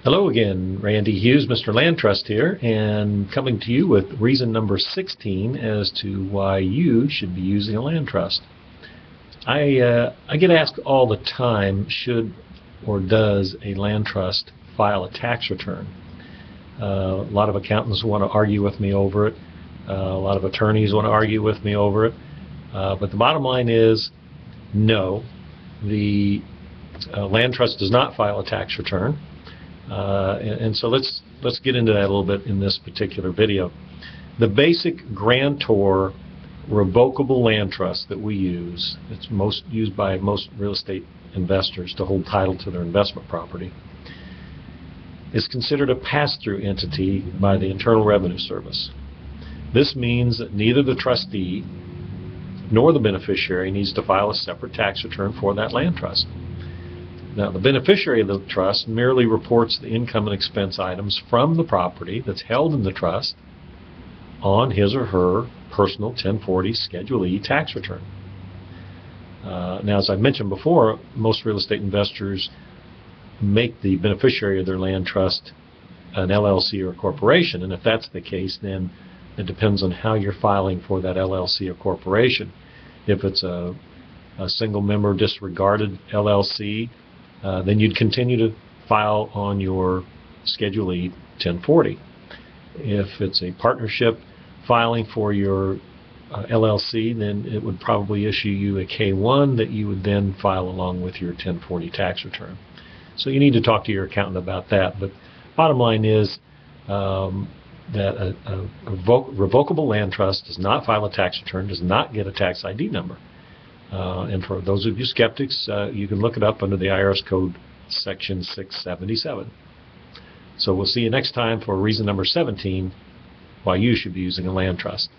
Hello again, Randy Hughes, Mr. Land Trust here, and coming to you with reason number 16 as to why you should be using a land trust. I get asked all the time, should or does a land trust file a tax return? A lot of accountants want to argue with me over it. A lot of attorneys want to argue with me over it. But the bottom line is no. The land trust does not file a tax return. And so let's get into that a little bit in this particular video. The basic grantor revocable land trust that we use, it's most used by most real estate investors to hold title to their investment property, is considered a pass-through entity by the Internal Revenue Service. This means that neither the trustee nor the beneficiary needs to file a separate tax return for that land trust. Now, the beneficiary of the trust merely reports the income and expense items from the property that's held in the trust on his or her personal 1040 Schedule E tax return. Now, as I mentioned before, most real estate investors make the beneficiary of their land trust an LLC or a corporation, and if that's the case, then it depends on how you're filing for that LLC or corporation. If it's a single member disregarded LLC, then you'd continue to file on your Schedule E 1040. If it's a partnership filing for your LLC, then it would probably issue you a K-1 that you would then file along with your 1040 tax return. So you need to talk to your accountant about that. But bottom line is that a revocable land trust does not file a tax return, does not get a tax ID number. And for those of you skeptics, you can look it up under the IRS Code Section 677. So we'll see you next time for reason number 17, why you should be using a land trust.